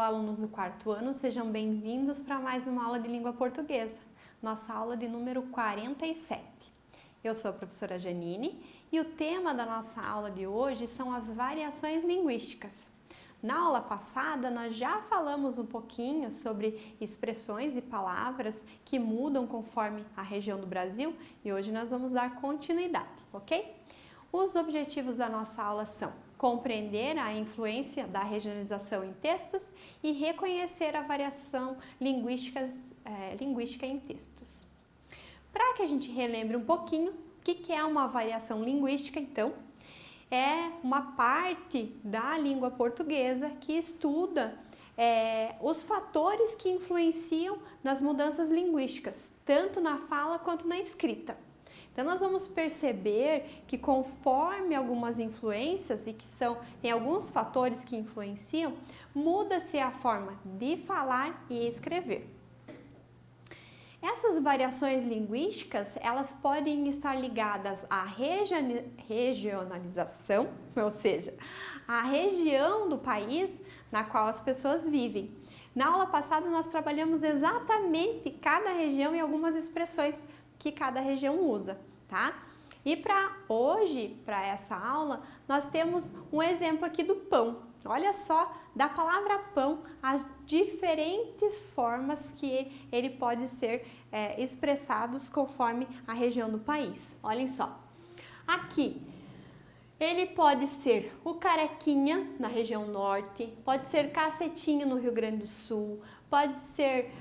alunos do quarto ano, sejam bem-vindos para mais uma aula de língua portuguesa, nossa aula de número 47. Eu sou a professora Janine e o tema da nossa aula de hoje são as variações linguísticas. Na aula passada, nós já falamos um pouquinho sobre expressões e palavras que mudam conforme a região do Brasil e hoje nós vamos dar continuidade, ok? Os objetivos da nossa aula são compreender a influência da regionalização em textos e reconhecer a variação linguística em textos. Para que a gente relembre um pouquinho, o que é uma variação linguística, então? É uma parte da língua portuguesa que estuda os fatores que influenciam nas mudanças linguísticas, tanto na fala quanto na escrita. Então, nós vamos perceber que conforme algumas influências e que tem alguns fatores que influenciam, muda-se a forma de falar e escrever. Essas variações linguísticas, elas podem estar ligadas à regionalização, ou seja, à região do país na qual as pessoas vivem. Na aula passada, nós trabalhamos exatamente cada região e algumas expressões que cada região usa, tá? E para hoje, para essa aula, nós temos um exemplo aqui do pão. Olha só, da palavra pão, as diferentes formas que ele pode ser expressados conforme a região do país. Olhem só. Aqui, ele pode ser o carequinha na região norte, pode ser cacetinho no Rio Grande do Sul, pode ser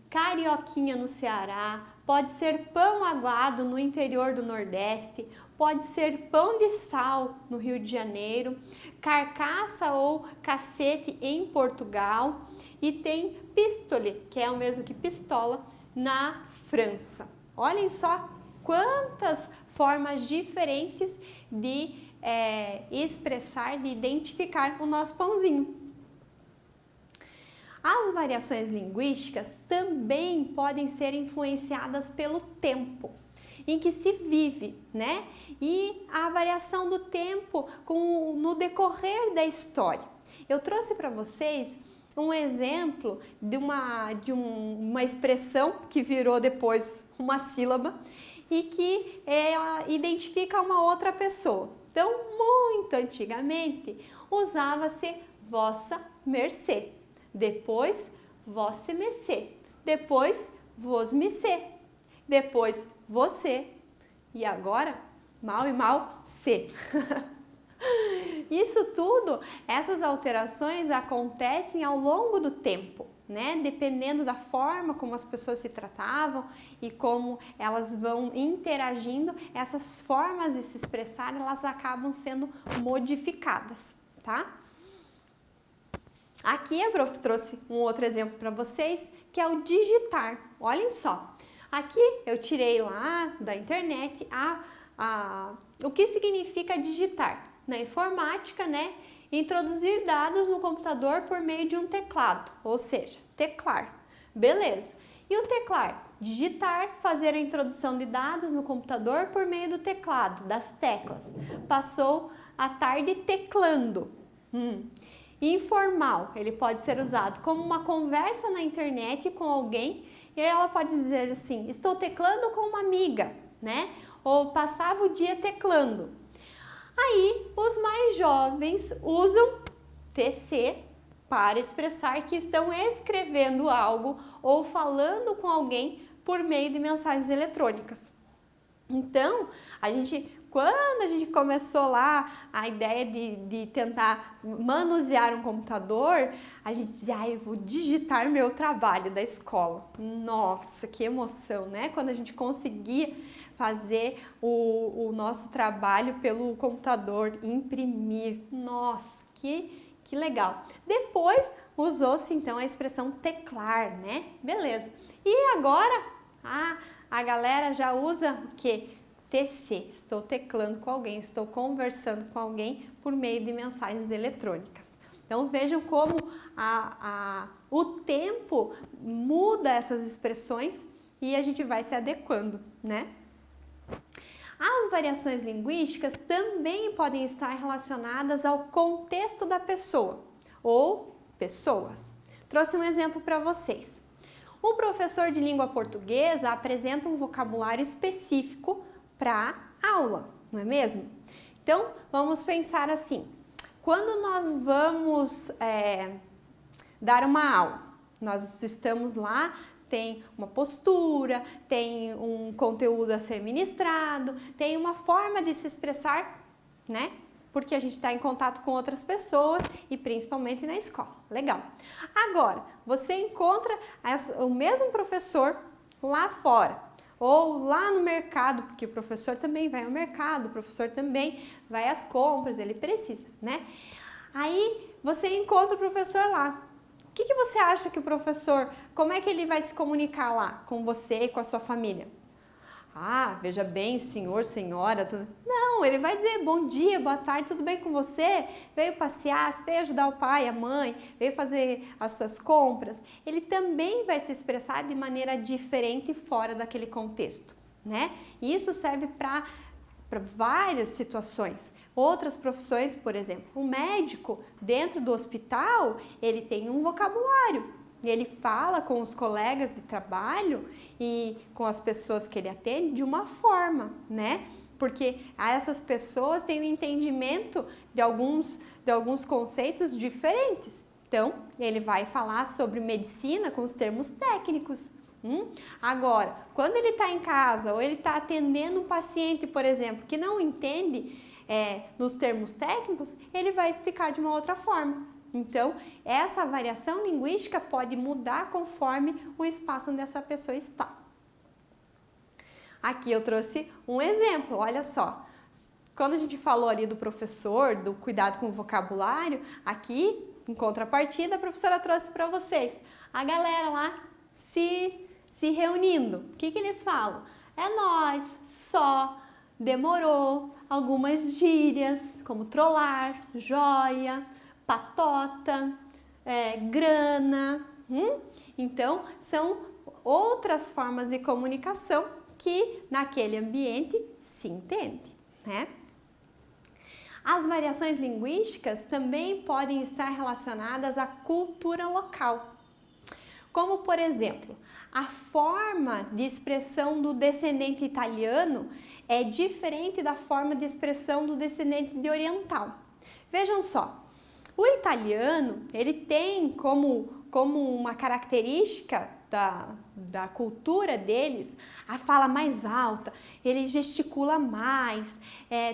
carioquinha no Ceará, pode ser pão aguado no interior do Nordeste, pode ser pão de sal no Rio de Janeiro, carcaça ou cacete em Portugal e tem pistole, que é o mesmo que pistola, na França. Olhem só quantas formas diferentes de expressar, de identificar o nosso pãozinho. As variações linguísticas também podem ser influenciadas pelo tempo em que se vive, né? E a variação do tempo no decorrer da história. Eu trouxe para vocês um exemplo de uma expressão que virou depois uma sílaba e que identifica uma outra pessoa. Então, muito antigamente, usava-se vossa mercê. Depois, vossa mercê. Depois, vos mercê. Depois, você. E agora, mal e mal, se. Isso tudo, essas alterações acontecem ao longo do tempo, né? Dependendo da forma como as pessoas se tratavam e como elas vão interagindo, essas formas de se expressar, elas acabam sendo modificadas, tá? Aqui a prof trouxe um outro exemplo para vocês, que é o digitar. Olhem só, aqui eu tirei lá da internet o que significa digitar. Na informática, né? Introduzir dados no computador por meio de um teclado, ou seja, teclar. Beleza. E o teclar? Digitar, fazer a introdução de dados no computador por meio do teclado, das teclas. Passou a tarde teclando. Informal, ele pode ser usado como uma conversa na internet com alguém e ela pode dizer assim, estou teclando com uma amiga, né? Ou passava o dia teclando. Aí, os mais jovens usam TC para expressar que estão escrevendo algo ou falando com alguém por meio de mensagens eletrônicas. Então, quando a gente começou lá a ideia de tentar manusear um computador, a gente dizia, eu vou digitar meu trabalho da escola. Nossa, que emoção, né? Quando a gente conseguia fazer o nosso trabalho pelo computador, imprimir. Nossa, que legal. Depois usou-se então a expressão teclar, né? Beleza. E agora a galera já usa o quê? TC, estou teclando com alguém, estou conversando com alguém por meio de mensagens eletrônicas. Então vejam como o tempo muda essas expressões e a gente vai se adequando, né? As variações linguísticas também podem estar relacionadas ao contexto da pessoa ou pessoas. Trouxe um exemplo para vocês. O professor de língua portuguesa apresenta um vocabulário específico para aula, não é mesmo? Então, vamos pensar assim, quando nós vamos dar uma aula, nós estamos lá, tem uma postura, tem um conteúdo a ser ministrado, tem uma forma de se expressar, né? Porque a gente está em contato com outras pessoas e principalmente na escola. Legal. Agora, você encontra o mesmo professor lá fora ou lá no mercado, porque o professor também vai ao mercado, o professor também vai às compras, ele precisa, né? Aí você encontra o professor lá. O que você acha que o professor, como é que ele vai se comunicar lá com você e com a sua família? Ah, veja bem, senhor, senhora. Não, ele vai dizer bom dia, boa tarde, tudo bem com você? Veio passear, veio ajudar o pai, a mãe, veio fazer as suas compras. Ele também vai se expressar de maneira diferente fora daquele contexto, né? E isso serve para várias situações. Outras profissões, por exemplo, o médico dentro do hospital, ele tem um vocabulário. Ele fala com os colegas de trabalho e com as pessoas que ele atende de uma forma, né? Porque essas pessoas têm um entendimento de alguns conceitos diferentes. Então, ele vai falar sobre medicina com os termos técnicos. Agora, quando ele está em casa ou ele está atendendo um paciente, por exemplo, que não entende nos termos técnicos, ele vai explicar de uma outra forma. Então, essa variação linguística pode mudar conforme o espaço onde essa pessoa está. Aqui eu trouxe um exemplo, olha só. Quando a gente falou ali do professor, do cuidado com o vocabulário, aqui, em contrapartida, a professora trouxe para vocês a galera lá se reunindo. O que eles falam? É nóis, só, demorou, algumas gírias, como trollar, joia, patota, grana. Então, são outras formas de comunicação que naquele ambiente se entende, né? As variações linguísticas também podem estar relacionadas à cultura local. Como, por exemplo, a forma de expressão do descendente italiano é diferente da forma de expressão do descendente de oriental. Vejam só, o italiano, ele tem como uma característica da cultura deles a fala mais alta, ele gesticula mais,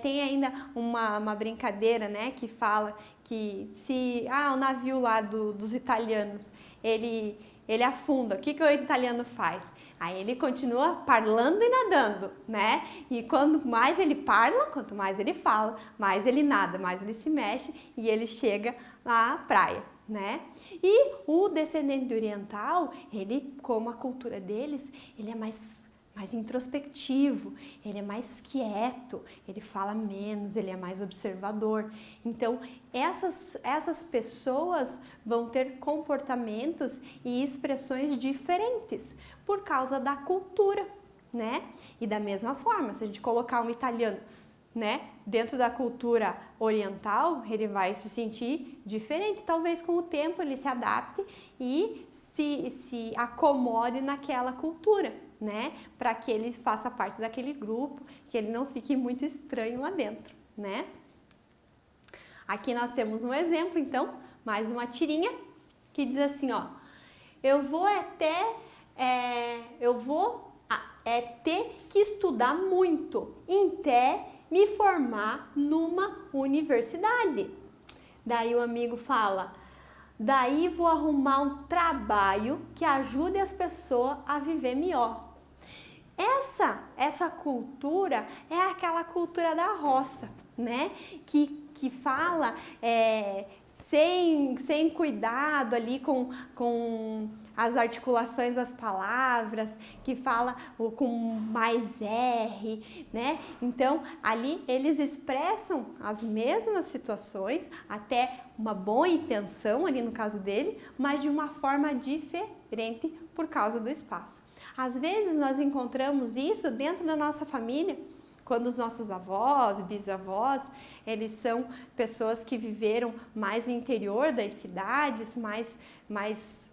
tem ainda uma brincadeira, né, que fala que se o navio lá dos italianos, ele afunda, o que o italiano faz? Aí ele continua parlando e nadando, né? E quanto mais ele parla, quanto mais ele fala, mais ele nada, mais ele se mexe e ele chega à praia, né? E o descendente oriental, ele, como a cultura deles, ele é mais introspectivo, ele é mais quieto, ele fala menos, ele é mais observador. Então, essas pessoas vão ter comportamentos e expressões diferentes por causa da cultura, né? E da mesma forma, se a gente colocar um italiano, né, dentro da cultura oriental, ele vai se sentir diferente. Talvez com o tempo ele se adapte e se acomode naquela cultura, né? Para que ele faça parte daquele grupo, que ele não fique muito estranho lá dentro, né? Aqui nós temos um exemplo, então, mais uma tirinha que diz assim, ó: eu vou ter que estudar muito até me formar numa universidade. Daí o amigo fala: daí vou arrumar um trabalho que ajude as pessoas a viver melhor. Essa cultura é aquela cultura da roça, né? Que fala sem cuidado ali com as articulações das palavras, que fala com mais R, né? Então, ali eles expressam as mesmas situações, até uma boa intenção ali no caso dele, mas de uma forma diferente por causa do espaço. Às vezes nós encontramos isso dentro da nossa família, Quando os nossos avós, bisavós, eles são pessoas que viveram mais no interior das cidades, mais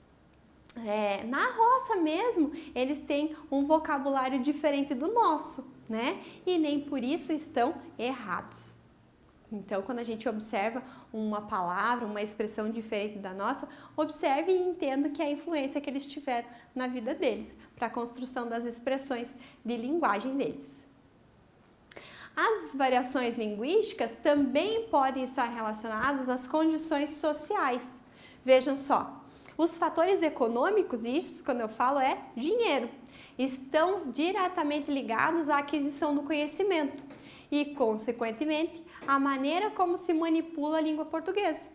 na roça mesmo, eles têm um vocabulário diferente do nosso, né? E nem por isso estão errados. Então, quando a gente observa uma palavra, uma expressão diferente da nossa, observe e entenda que é a influência que eles tiveram na vida deles, para a construção das expressões de linguagem deles. As variações linguísticas também podem estar relacionadas às condições sociais. Vejam só, os fatores econômicos, isso quando eu falo é dinheiro, estão diretamente ligados à aquisição do conhecimento e, consequentemente, à maneira como se manipula a língua portuguesa.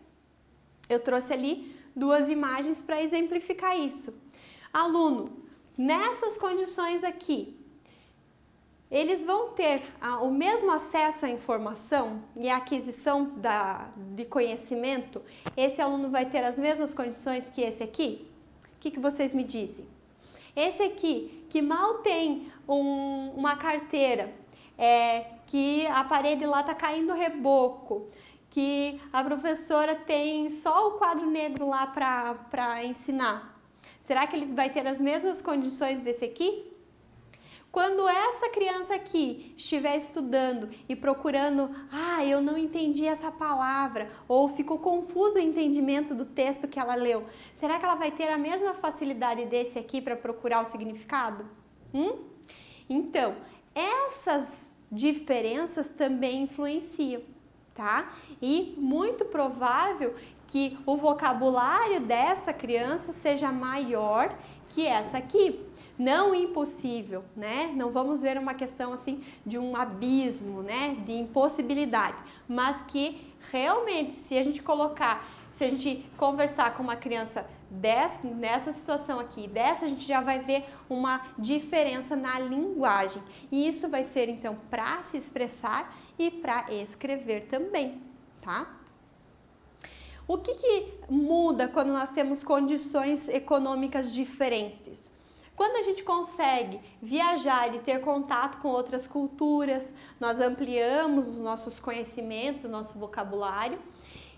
Eu trouxe ali duas imagens para exemplificar isso. Aluno, nessas condições aqui, eles vão ter o mesmo acesso à informação e à aquisição de conhecimento? Esse aluno vai ter as mesmas condições que esse aqui? O que vocês me dizem? Esse aqui, que mal tem uma carteira, que a parede lá está caindo reboco, que a professora tem só o quadro negro lá para ensinar. Será que ele vai ter as mesmas condições desse aqui? Quando essa criança aqui estiver estudando e procurando, eu não entendi essa palavra, ou ficou confuso o entendimento do texto que ela leu, será que ela vai ter a mesma facilidade desse aqui para procurar o significado? Então, essas diferenças também influenciam, tá? E muito provável que o vocabulário dessa criança seja maior que essa aqui. Não impossível, né? Não vamos ver uma questão assim de um abismo, né? De impossibilidade, mas que realmente, se a gente conversar com uma criança nessa situação aqui, a gente já vai ver uma diferença na linguagem. E isso vai ser então para se expressar e para escrever também, tá? O que muda quando nós temos condições econômicas diferentes? Quando a gente consegue viajar e ter contato com outras culturas, nós ampliamos os nossos conhecimentos, o nosso vocabulário,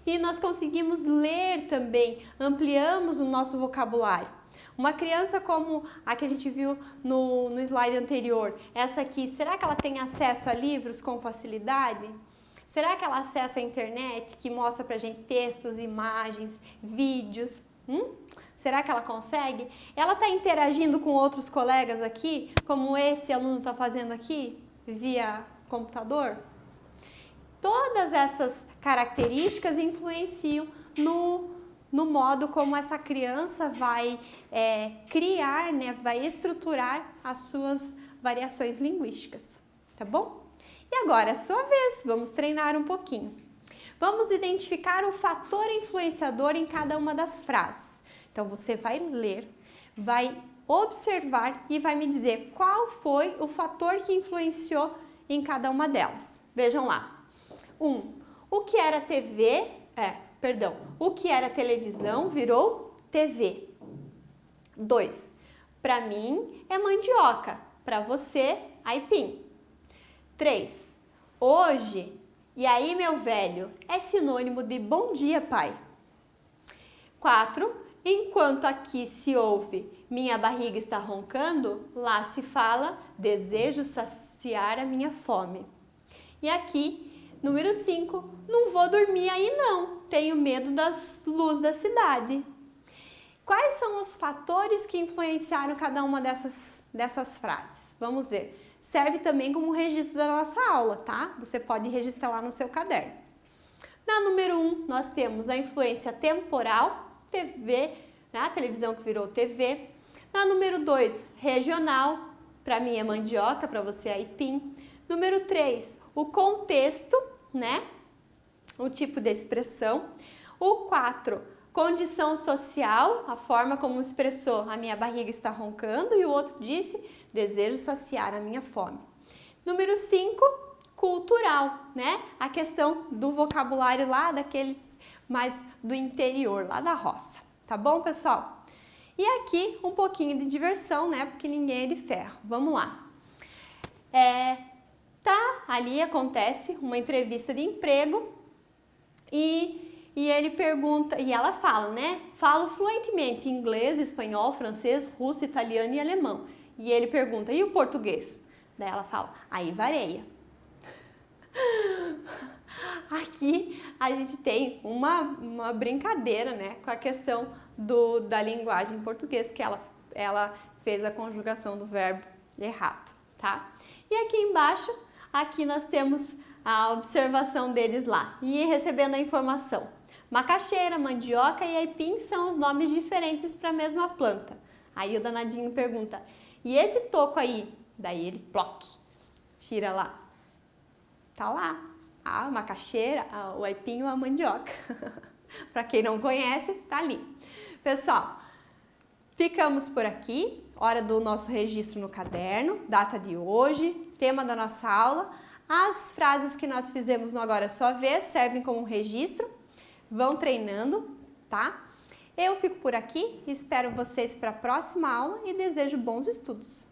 e nós conseguimos ler também, ampliamos o nosso vocabulário. Uma criança como a que a gente viu no slide anterior, essa aqui, será que ela tem acesso a livros com facilidade? Será que ela acessa a internet que mostra pra gente textos, imagens, vídeos? Será que ela consegue? Ela está interagindo com outros colegas aqui, como esse aluno está fazendo aqui, via computador? Todas essas características influenciam no modo como essa criança vai criar, né, vai estruturar as suas variações linguísticas, tá bom? E agora é a sua vez, vamos treinar um pouquinho. Vamos identificar o fator influenciador em cada uma das frases. Então, você vai ler, vai observar e vai me dizer qual foi o fator que influenciou em cada uma delas. Vejam lá. O que era o que era televisão virou TV. 2. Para mim é mandioca, para você, aipim. 3. Hoje, e aí meu velho, é sinônimo de bom dia, pai. 4. Enquanto aqui se ouve minha barriga está roncando, lá se fala desejo saciar a minha fome. E aqui, número 5, não vou dormir aí não, tenho medo das luzes da cidade. Quais são os fatores que influenciaram cada uma dessas frases? Vamos ver. Serve também como registro da nossa aula, tá? Você pode registrar lá no seu caderno. Na número 1, nós temos a influência temporal, TV, né? A televisão que virou TV. Na número 2, regional, para mim é mandioca, para você é aipim. Número 3, o contexto, né? O tipo de expressão. O 4, condição social, a forma como expressou a minha barriga está roncando, e o outro disse desejo saciar a minha fome. Número 5, cultural, né? A questão do vocabulário lá daqueles mais do interior, lá da roça. Tá bom, pessoal? E aqui um pouquinho de diversão, né? Porque ninguém é de ferro. Vamos lá. Tá ali acontece uma entrevista de emprego e ele pergunta, e ela fala, né? Falo fluentemente inglês, espanhol, francês, russo, italiano e alemão. E ele pergunta, e o português? Daí ela fala, aí varia. Aqui a gente tem uma brincadeira, né, com a questão da linguagem em português, que ela fez a conjugação do verbo errado, tá? E aqui embaixo, aqui nós temos a observação deles lá, e recebendo a informação. Macaxeira, mandioca e aipim são os nomes diferentes para a mesma planta. Aí o danadinho pergunta, e esse toco aí? Daí ele, ploc, tira lá. Tá lá, a macaxeira, o aipim ou a mandioca. Para quem não conhece, tá ali. Pessoal, ficamos por aqui. Hora do nosso registro no caderno, data de hoje, tema da nossa aula. As frases que nós fizemos no Agora é Sua Vez servem como registro. Vão treinando, tá? Eu fico por aqui, espero vocês para a próxima aula e desejo bons estudos.